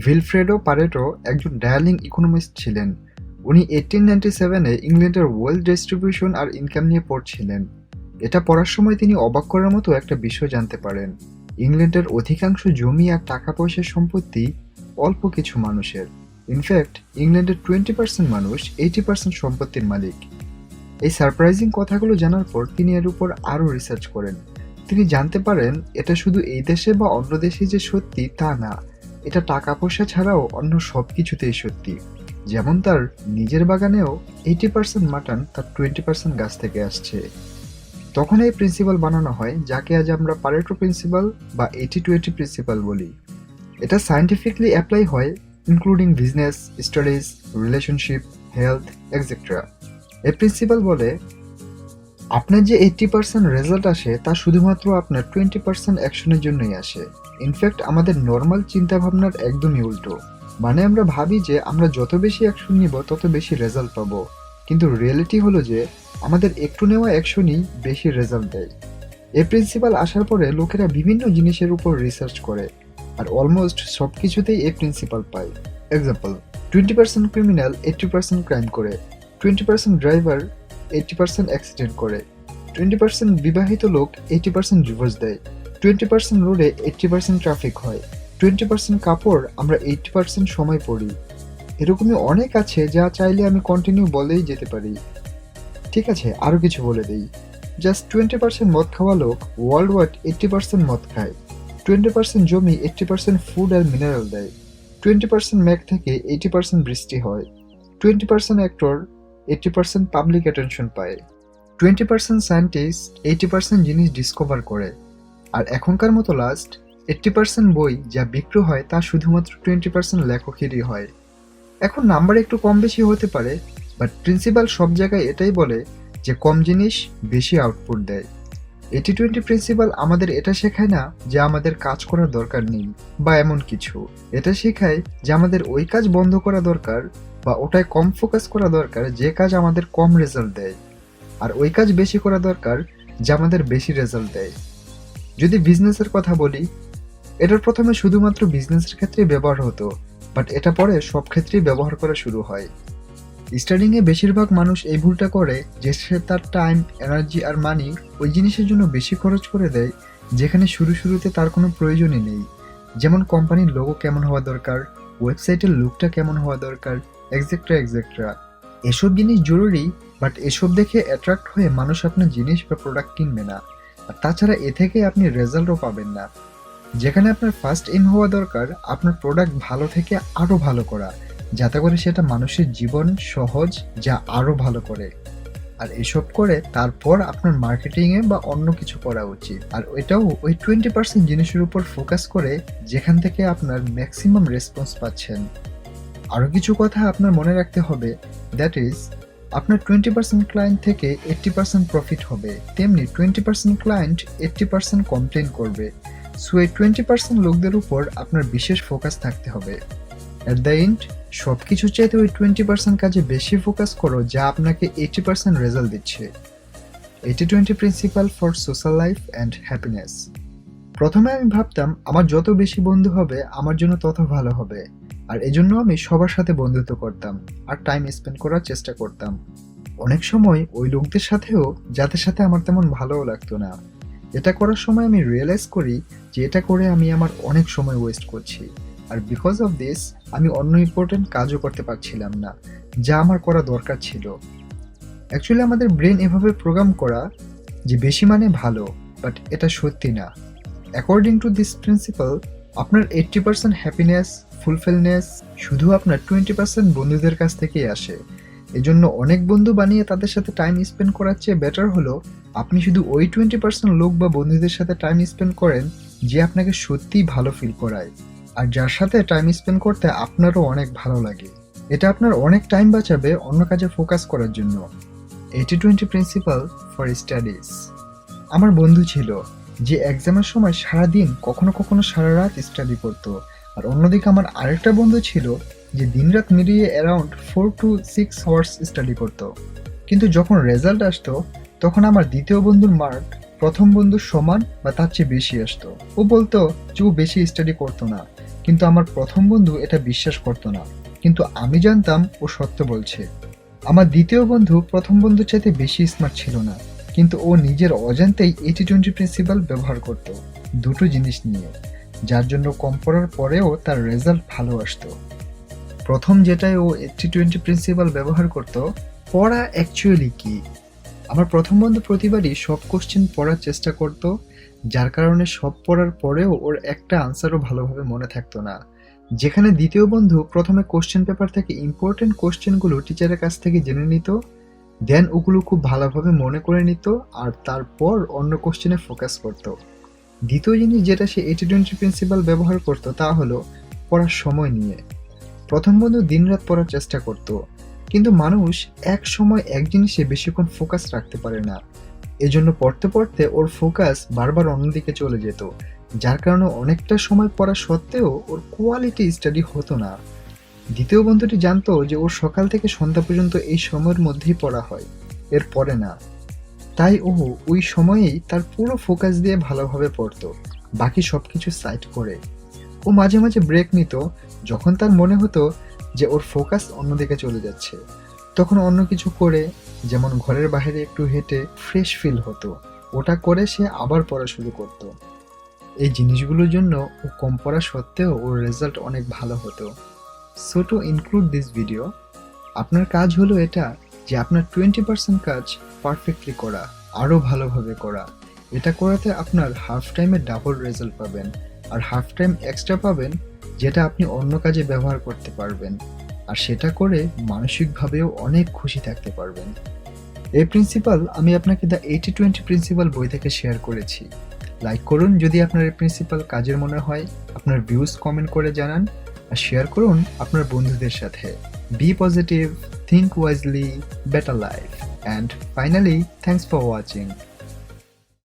ভিলফ্রেডো পারেটো একজন dialling economist ছিলেন। উনি 1897-এ ইংল্যান্ডের ওয়েলথ ডিস্ট্রিবিউশন আর ইনকাম নিয়ে পড়ছিলেন। এটা পড়ার সময় তিনি অবাক করার মতো একটা বিষয় জানতে পারেন। ইংল্যান্ডের অধিকাংশ জমি আর টাকা পয়সার সম্পত্তি অল্প কিছু মানুষের। ইনফ্যাক্ট ইংল্যান্ডের 20% মানুষ 80% সম্পত্তির মালিক। এই সারপ্রাইজিং কথাগুলো জানার পর তিনি এর উপর আরও রিসার্চ করেন। তিনি জানতে পারেন এটা শুধু এই দেশে বা অন্য দেশে যে সত্যি তা না, এটা টাকা পয়সা ছাড়াও অন্য সব কিছুতেই সত্যি। যেমন তার নিজের বাগানেও 80% মাটন তার 20% গাছ থেকে আসছে। তখন এই প্রিন্সিপাল বানানো হয় যাকে আজ আমরা পারেটো প্রিন্সিপাল বা 80-20 প্রিন্সিপাল বলি। এটা সায়েন্টিফিকলি অ্যাপ্লাই হয় including business, studies, relationship, health etcetera. এই প্রিন্সিপাল বলে আপনার যে 80% রেজাল্ট আসে তা শুধুমাত্র আপনার 20% অ্যাকশনের জন্যই আসে। ইনফ্যাক্ট আমাদের নর্মাল চিন্তাভাবনার একদমই উল্টো। মানে আমরা ভাবি যে আমরা যত বেশি অ্যাকশন নিব তত বেশি রেজাল্ট পাবো, কিন্তু রিয়েলিটি হলো যে আমাদের একটু নেওয়া অ্যাকশনই বেশি রেজাল্ট দেয়। এই প্রিন্সিপাল আসার পরে লোকেরা বিভিন্ন জিনিসের উপর রিসার্চ করে, আর অলমোস্ট সব কিছুতেই এই প্রিন্সিপাল পায়। এক্সাম্পল, 20% ক্রিমিনাল 80% ক্রাইম করে, 20% ড্রাইভার 80% অ্যাক্সিডেন্ট করে, 20% বিবাহিত লোক 80% ডিভোর্স দেয়, 20% রোডে 80% ট্রাফিক হয়, 20% কাপড় আমরা 80% সময় পরি। এরকমই অনেক আছে যা চাইলে আমি কন্টিনিউ বলেই যেতে পারি। ঠিক আছে, আরও কিছু বলে দিই। জাস্ট 20% মদ খাওয়া লোক ওয়ার্ল্ড ওয়াইড 80% মদ খায়, 20% জমি 80% ফুড আর মিনারেল দেয়, 20% মেঘ থেকে 80% বৃষ্টি হয়, 20% অ্যাক্টর 80% পাবলিক অ্যাটেনশন পায়, 20% সায়েন্টিস্ট 80% জিনিস ডিসকভার করে, আর এখনকার মতো লাস্ট 80% বই যা বিক্রি হয় তা শুধুমাত্র 20% লেখকেরই হয়। এখন নাম্বার একটু কম বেশি হতে পারে, বাট প্রিন্সিপাল সব জায়গায় এটাই বলে যে কম জিনিস বেশি আউটপুট দেয়। 80-20 প্রিন্সিপাল আমাদের এটা শেখায় না যে আমাদের কাজ করার দরকার নেই বা এমন কিছু। এটা শেখায় যে আমাদের ওই কাজ বন্ধ করা দরকার বা ওটায় কম ফোকাস করা দরকার যে কাজ আমাদের কম রেজাল্ট দেয়, আর ওই কাজ বেশি করা দরকার যা আমাদের বেশি রেজাল্ট দেয়। যদি বিজনেসের কথা বলি, এটার প্রথমে শুধুমাত্র বিজনেসের ক্ষেত্রে ব্যবহার হতো, বাট এটা পরে সব ক্ষেত্রেই ব্যবহার করা শুরু হয়। স্টার্টিংয়ে বেশিরভাগ মানুষ এই ভুলটা করে যে সে তার টাইম, এনার্জি আর মানি ওই জিনিসের জন্য বেশি খরচ করে দেয় যেখানে শুরুতে তার কোনো প্রয়োজনই নেই। যেমন কোম্পানির লোগো কেমন হওয়া দরকার, ওয়েবসাইটের লুকটা কেমন হওয়া দরকার, এক্সেট্রা এক্সেট্রা। এসব জিনিস জরুরি, বাট এসব দেখে অ্যাট্রাক্ট হয়ে মানুষ আপনার জিনিস বা প্রোডাক্ট কিনবে না, আর তাছাড়া এ থেকে আপনি রেজাল্টও পাবেন না। যেখানে আপনার ফার্স্ট এম হওয়া দরকার আপনার প্রোডাক্ট ভালো থেকে আরও ভালো করা, যাতে করে সেটা মানুষের জীবন সহজ যা আরও ভালো করে। আর এসব করে তারপর আপনার মার্কেটিংয়ে বা অন্য কিছু করা উচিত, আর ওইটাও ওই 20% জিনিসের উপর ফোকাস করে যেখান থেকে আপনার ম্যাক্সিমাম রেসপন্স পাচ্ছেন। আরও কিছু কথা আপনার মনে রাখতে হবে, দ্যাট ইজ আপনার 20% ক্লায়েন্ট থেকে 80% প্রফিট হবে, তেমনি 20% ক্লায়েন্ট 80% কমপ্লেন করবে। সো এই 20% লোকদের উপর আপনার বিশেষ ফোকাস থাকতে হবে। অ্যাট দ্য এন্ড সব কিছুর চাইতে ওই 20% কাজে বেশি ফোকাস করো যা আপনাকে 80% রেজাল্ট দিচ্ছে। 80-20 principal for social life and happiness. প্রথমে আমি ভাবতাম আমার যত বেশি বন্ধু হবে আমার জন্য তত ভালো হবে, আর এজন্য আমি সবার সাথে বন্ধুত্ব করতাম আর টাইম স্পেন্ড করার চেষ্টা করতাম। অনেক সময় ওই লোকদের সাথেও যাদের সাথে আমার তেমন ভালোও লাগতো না। এটা করার সময় আমি রিয়েলাইজ করি যে এটা করে আমি আমার অনেক সময় ওয়েস্ট করছি, আর বিকজ অফ দিস আমি অন্য ইম্পর্টেন্ট কাজও করতে পারছিলাম না যা আমার করা দরকার ছিল। অ্যাকচুয়ালি আমাদের ব্রেন এভাবে প্রোগ্রাম করা যে বেশি মানে ভালো, বাট এটা সত্যি না। অ্যাকর্ডিং টু দিস প্রিন্সিপাল আপনার 80% হ্যাপিনেস, ফুলফিলনেস শুধু আপনার 20% বন্ধুদের কাছ থেকেই আসে। এজন্য অনেক বন্ধু বানিয়ে তাদের সাথে টাইম স্পেন্ড করার চেয়ে বেটার হলো আপনি শুধু ওই 20% লোক বা বন্ধুদের সাথে টাইম স্পেন্ড করেন যে আপনাকে সত্যিই ভালো ফিল করায়, আর যার সাথে টাইম স্পেন্ড করতে আপনারও অনেক ভালো লাগে। এটা আপনার অনেক টাইম বাঁচাবে অন্য কাজে ফোকাস করার জন্য। 80-20 প্রিন্সিপাল ফর স্টাডিজ। আমার বন্ধু ছিল যে এক্সামের সময় সারাদিন কখনো কখনো সারা রাত স্টাডি করতো, আর অন্যদিকে আমার আরেকটা বন্ধু ছিল যে দিনরাত মিলিয়ে অ্যারাউন্ড 4 to 6 আওয়ার্স স্টাডি করতো। কিন্তু যখন রেজাল্ট আসতো তখন আমার দ্বিতীয় বন্ধুর মার্ক প্রথম বন্ধুর সমান বা তার চেয়ে বেশি আসতো। ও বলতো যে ও বেশি স্টাডি করতো না, কিন্তু আমার প্রথম বন্ধু এটা বিশ্বাস করতো না, কিন্তু আমি জানতাম ও সত্য বলছে। আমার দ্বিতীয় বন্ধু প্রথম বন্ধুর চাইতে বেশি স্মার্ট ছিল না, কিন্তু ও নিজের অজান্তেই 80-20 প্রিন্সিপাল ব্যবহার করত, দুটো জিনিস নিয়ে, যার জন্য কম পড়ার পরেও তার রেজাল্ট ভালো আসতো। প্রথম যেটাই ও 80-20 প্রিন্সিপাল ব্যবহার করত, পড়া অ্যাকচুয়ালি কি। আমার প্রথম বন্ধু প্রতিবারই সব কোশ্চেন পড়ার চেষ্টা করত, যার কারণে সব পড়ার পরেও ওর একটা আনসারও ভালোভাবে মনে থাকতো না। যেখানে দ্বিতীয় বন্ধু প্রথমে কোশ্চেন পেপার থেকে ইম্পর্টেন্ট কোশ্চেনগুলো টিচারের কাছ থেকে জেনে নিত, দেন ওগুলো খুব ভালোভাবে মনে করে নিত আর তারপর অন্য কোশ্চেনে ফোকাস করত। দ্বিতীয় জিনিস যেটা সে 80-20 প্রিন্সিপাল ব্যবহার করত তা হলো পড়ার সময় নিয়ে। প্রথম বন্ধু দিনরাত পড়ার চেষ্টা করত, কিন্তু মানুষ এক সময় এক জিনিসে বেশিক্ষণ ফোকাস রাখতে পারে না। এজন্য পড়তে পড়তে ওর ফোকাস বারবার অন্যদিকে চলে যেত, যার কারণে অনেকটা সময় পড়া সত্ত্বেও ওর কোয়ালিটি স্টাডি হতো না। দ্বিতীয় বন্ধুটি জানতো যে ওর সকাল থেকে সন্ধ্যা পর্যন্ত এই সময়ের মধ্যেই পড়া হয়, এর পরে না। তাই ও ওই সময়েই তার পুরো ফোকাস দিয়ে ভালোভাবে পড়তো, বাকি সবকিছু সাইড করে। ও মাঝে মাঝে ব্রেক নিত যখন তার মনে হতো যে ওর ফোকাস অন্যদিকে চলে যাচ্ছে, তখন অন্য কিছু করে, যেমন ঘরের বাইরে একটু হেঁটে ফ্রেশ ফিল হতো, ওটা করে সে আবার পড়া শুরু করতো। এই জিনিসগুলোর জন্য ও কম পড়া সত্ত্বেও ওর রেজাল্ট অনেক ভালো হতো। So two include this video, আপনার কাজ হলো এটা যে আপনার 20% কাজ পারফেক্টলি করা, আরও ভালোভাবে করা। এটা করাতে আপনার হাফ টাইমে ডাবল রেজাল্ট পাবেন, আর হাফ টাইম এক্সট্রা পাবেন যেটা আপনি অন্য কাজে ব্যবহার করতে পারবেন, আর সেটা করে মানসিকভাবেও অনেক খুশি থাকতে পারবেন। এই প্রিন্সিপাল আমি আপনাকে দ্য 80-20 প্রিন্সিপাল বই থেকে শেয়ার করেছি। লাইক করুন যদি আপনার এই প্রিন্সিপাল কাজের মনে হয়, আপনার ভিউজ কমেন্ট করে জানান, আর শেয়ার করুন আপনার বন্ধুদের সাথে। Be positive, think wisely, better life, and finally, thanks for watching.